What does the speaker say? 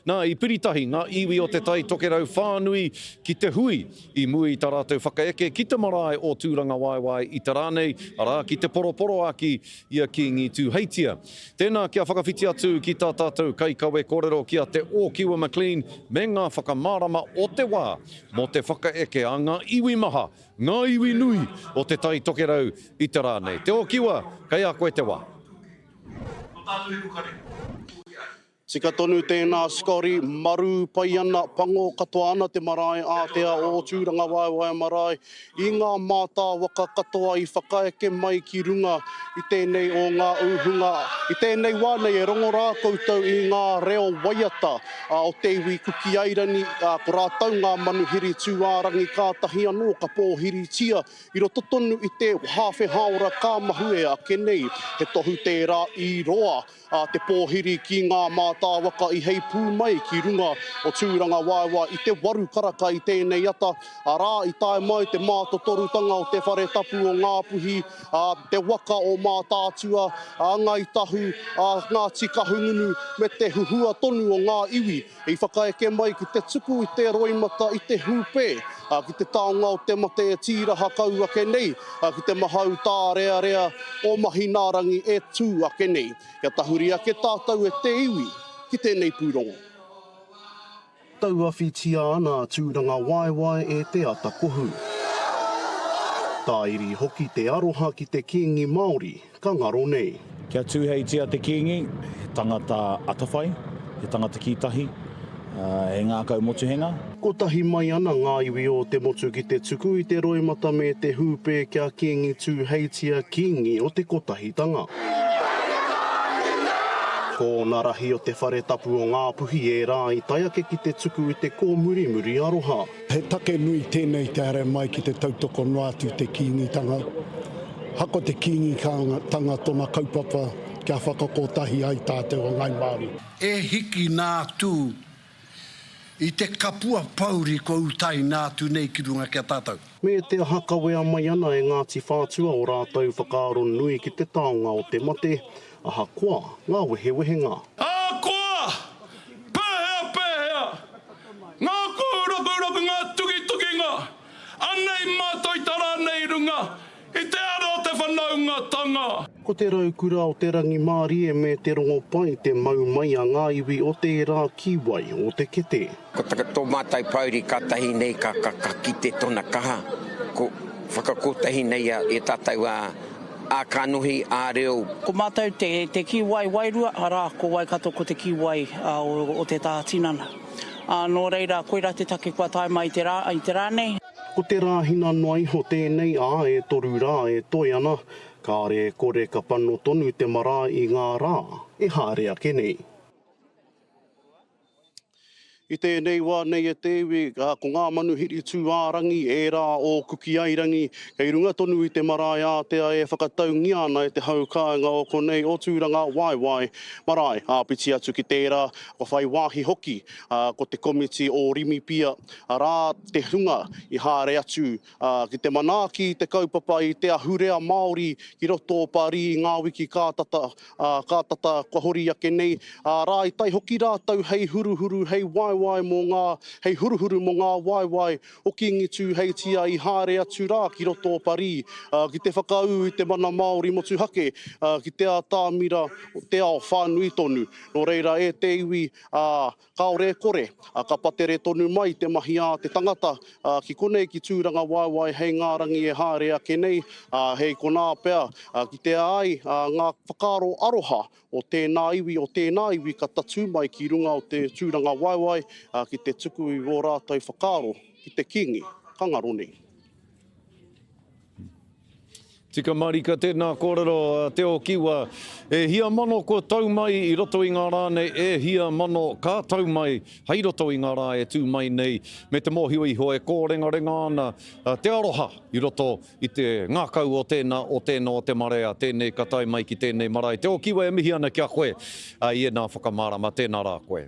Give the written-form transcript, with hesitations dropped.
Nā i piritahi, ngā iwi o te tai tokerau whānui ki te hui i mui i tā rātou whakaeke ki te marae o tūranga waiwai i tā rānei, arā ki te poroporo aki ia ki ngi tūheitia. Tēnā kia whakawhiti atu ki tā tātou kaikawe kōrero kia te Ōkiwa McLean me ngā whakamārama o te wā mo te whakaeke a ngā iwi maha, ngā iwi nui o te tai tokerau i tā rānei. Te Ōkiwa, kai a koe te wā. Tika tonu tēnā skori, maru pai ana, pango katoa ana te marae ātea o tūranga waiwai marae. I ngā mātā waka katoa i whakaeke mai ki runga i tēnei o ngā uhunga. I tēnei wānei e rongora koutou i ngā reo waiata o te iwi kuki airani. Ko rātau ngā manuhiri tūārangi kātahi anō ka pōhiri tia. I roto tonu i te hawhe haora ka mahue a kenei. He tohu tērā i roa. Te pōhiri ki ngā mātā waka i hei pū mai ki runga o tūranga waiwai i te waru karaka i tēnei ata. Rā i tae mai te mātotorutanga o te whare tapu o Ngāpuhi, te waka o mātātua, ngā itahu, ngā tika hungunu me te huhua tonu o ngā iwi. I whakaeke mai ki te tuku i te roimata i te hūpē. Ki te taonga o te mate e tīraha kau ake nei, ki te mahau tā rea rea o mahi nārangi e tū ake nei. Kia tahuri ake tātou e te iwi ki tēnei pūrongo. Tauawhitia ana tūranga waiwai e te ata kohu. Tāiri hoki te aroha ki te kiingi Māori, ka ngaro nei. Kia tūheitia te kiingi, tangata atawhai, he tangata kītahi, e ngā kau motuhenga. Ko tahi mai ana ngā iwi o te motu ki te tuku i te roimata me te hūpē kia kiingi tūheitia kiingi o te kotahitanga. Ko ngā rahi o te whare tapu o Ngāpuhi e rā i tai ake ki te tuku i te kōmurimuri aroha. He take nui tēnei te are mai ki te tautoko noatu te kiingitanga. Hako te kiingitanga tōna kaupapa kia whakakotahi ai tātou o ngai Māori. E hiki nā tū i te kapua pauri ko utai nā tu nei ki runga kia tātou. Me te hakawea mai ana e Ngāti Whātua o rātou whakaaro nui ki te taonga o te mate, aha koa, ngā wehewehenga. Koa! Pēhea, pēhea! Ngā kūroku, ngā tuki-tukinga! Anei mātoi tara nei runga! I te ara o te whanaungatanga! Ko te raukura o te rangi Māori e me te rongo pai te mau mai a ngā iwi o te rā kiwai o te kete. Ko tō mātai pauri katahi nei ka ki te tona kaha. Ko whakakotahi nei e tātou a kanuhi a reo. Ko mātou te kiwai wairua, arā ko waikato ko te kiwai o te tā tinana. Nō reira, koira te take kua tai mai te rānei. Ko te rāhina noai ho tēnei e toru rā e toi ana, kā re kore ka pano tonu te mara i ngā rā, e hāre ake nei. I tēnei wā nei e te iwi, ko ngā manuhiri tūārangi e rā o kuki airangi, kei runga tonu i te marae ātea e whakataungi ana e te haukāinga o konei o tūranga waiwai marae. Piti atu ki tērā, ko whai wāhi hoki, ko te komiti o Rimi Pia, rā te hunga i hāre atu, ki te manaaki, te kaupapa i te ahurea Māori, ki roto o pari i ngā wiki kātata kua hori ake nei, rā i tai hoki rātau hei huruhuru, hei hei huruhuru mo ngā waiwai o kingi tūheitia i hāre atu rā ki roto o pari, ki te whakau i te mana Māori motuhake, ki te tāmira o te ao whānui tonu. Nō reira e te iwi kaore kore, ka patere tonu mai te mahi a te tangata, ki konei ki tūranga waiwai hei ngārangi e hāre ake nei, hei kona pea, ki te ai ngā whakaro aroha o tēnā iwi ka tatu mai ki runga o te tūranga waiwai, ki te tuku i o rātou whakaaro, ki te kingi, ka ngaro nei. Tika marika tēnā kōrero te Ōkiwa. E hia mano ko tau mai i roto i ngā rā nei, e hia mano ka tau mai hei roto i ngā rā e tū mai nei. Me te mōhiwi ho e kōrenga ana te aroha i roto i te ngākau o tēnā o te marea. Tēnei ka tai mai ki tēnei marae. Te Ōkiwa e mihi ana kia koe i ena whakamārama. Tēnā rā koe.